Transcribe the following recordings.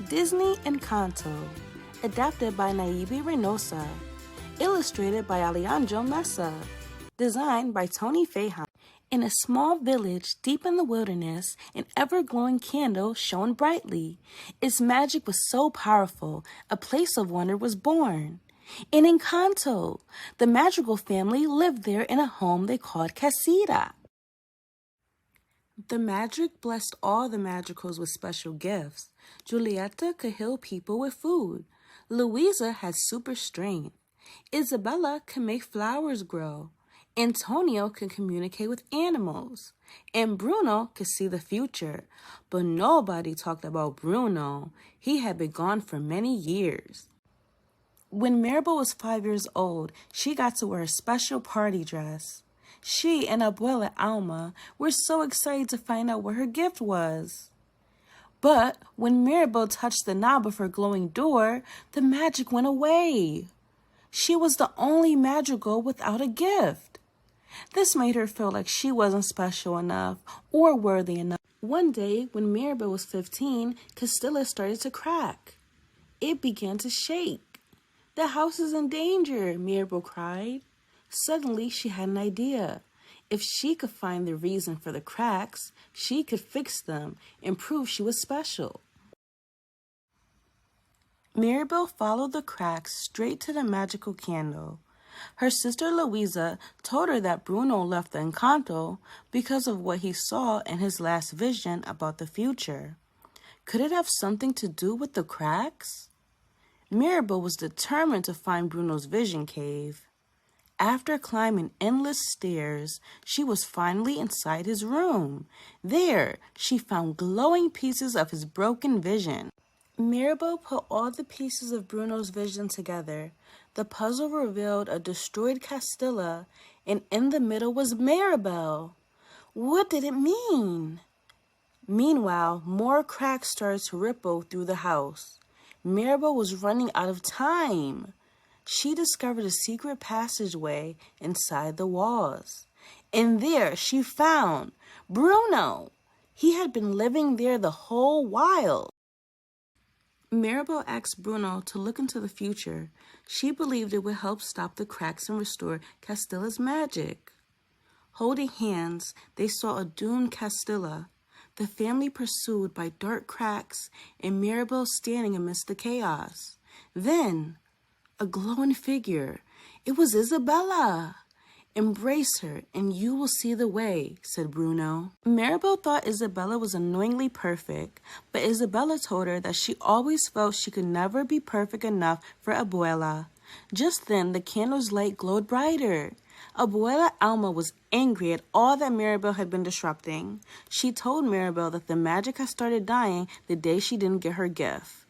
Disney Encanto, adapted by Naibe Reynoso, illustrated by Alejando Mesa, designed by Fejeran. In a small village deep in the wilderness, an ever-glowing candle shone brightly. Its magic was so powerful, a place of wonder was born. In Encanto, the magical family lived there in a home they called Casita. The magic blessed all the magicals with special gifts. Julieta could heal people with food. Luisa had super strength. Isabella could make flowers grow. Antonio could communicate with animals. And Bruno could see the future. But nobody talked about Bruno. He had been gone for many years. When Mirabel was 5 years old, she got to wear a special party dress. She and Abuela Alma were so excited to find out what her gift was. But when Mirabel touched the knob of her glowing door, the magic went away. She was the only magical without a gift. This made her feel like she wasn't special enough or worthy enough. One day, when Mirabel was 15, Castilla started to crack. It began to shake. "The house is in danger," Mirabel cried. Suddenly, she had an idea. If she could find the reason for the cracks, she could fix them and prove she was special. Mirabel followed the cracks straight to the magical candle. Her sister Luisa told her that Bruno left the Encanto because of what he saw in his last vision about the future. Could it have something to do with the cracks? Mirabel was determined to find Bruno's vision cave. After climbing endless stairs, she was finally inside his room. There, she found glowing pieces of his broken vision. Mirabel put all the pieces of Bruno's vision together. The puzzle revealed a destroyed Castilla, and in the middle was Mirabel. What did it mean? Meanwhile, more cracks started to ripple through the house. Mirabel was running out of time. She discovered a secret passageway inside the walls. And there she found Bruno. He had been living there the whole while. Mirabel asked Bruno to look into the future. She believed it would help stop the cracks and restore Castilla's magic. Holding hands, they saw a doomed Castilla, the family pursued by dark cracks, and Mirabel standing amidst the chaos. Then, a glowing figure. It was Isabella. "Embrace her, and you will see the way," said Bruno. Mirabel thought Isabella was annoyingly perfect, but Isabella told her that she always felt she could never be perfect enough for Abuela. Just then, the candle's light glowed brighter. Abuela Alma was angry at all that Mirabel had been disrupting. She told Mirabel that the magic had started dying the day she didn't get her gift.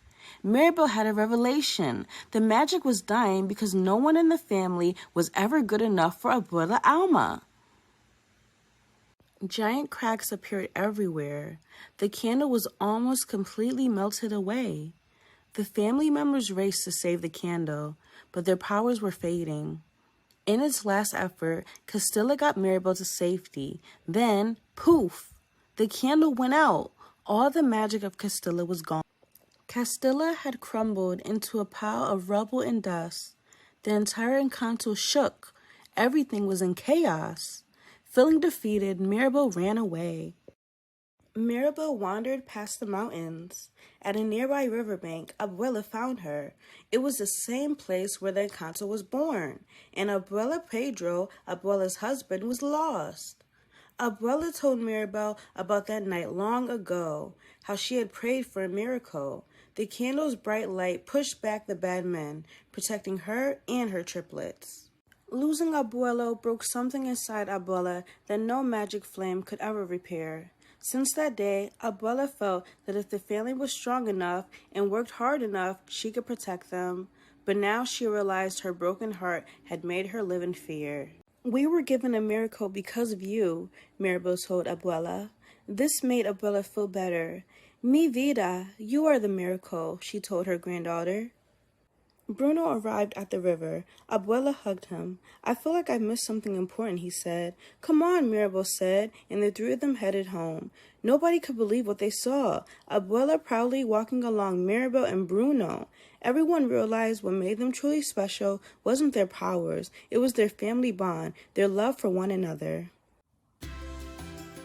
Mirabel had a revelation. The magic was dying because no one in the family was ever good enough for Abuela Alma. Giant cracks appeared everywhere. The candle was almost completely melted away. The family members raced to save the candle, but their powers were fading. In its last effort, Castilla got Mirabel to safety. Then, poof! The candle went out. All the magic of Castilla was gone. Castilla had crumbled into a pile of rubble and dust. The entire Encanto shook. Everything was in chaos. Feeling defeated, Mirabel ran away. Mirabel wandered past the mountains. At a nearby riverbank, Abuela found her. It was the same place where the Encanto was born, and Abuela Pedro, Abuela's husband, was lost. Abuela told Mirabel about that night long ago, how she had prayed for a miracle. The candle's bright light pushed back the bad men, protecting her and her triplets. Losing Abuelo broke something inside Abuela that no magic flame could ever repair. Since that day, Abuela felt that if the family was strong enough and worked hard enough, she could protect them. But now she realized her broken heart had made her live in fear. "We were given a miracle because of you," Mirabel told Abuela. This made Abuela feel better. "Mi vida, you are the miracle," she told her granddaughter. Bruno arrived at the river. Abuela hugged him. I feel like I missed something important, he said. Come on, Mirabel said, and the three of them headed home. Nobody could believe what they saw. Abuela proudly walking along Mirabel and Bruno. Everyone realized what made them truly special wasn't their powers. It was their family bond, their love for one another.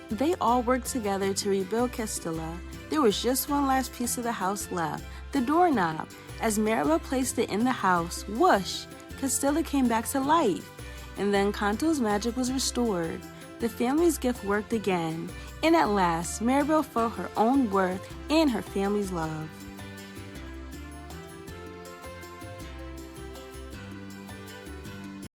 They all worked together to rebuild Castilla. There was just one last piece of the house left, the doorknob. As Mirabel placed it in the house, whoosh, Castilla came back to life. And then Encanto's magic was restored. The family's gift worked again. And at last, Mirabel felt her own worth and her family's love.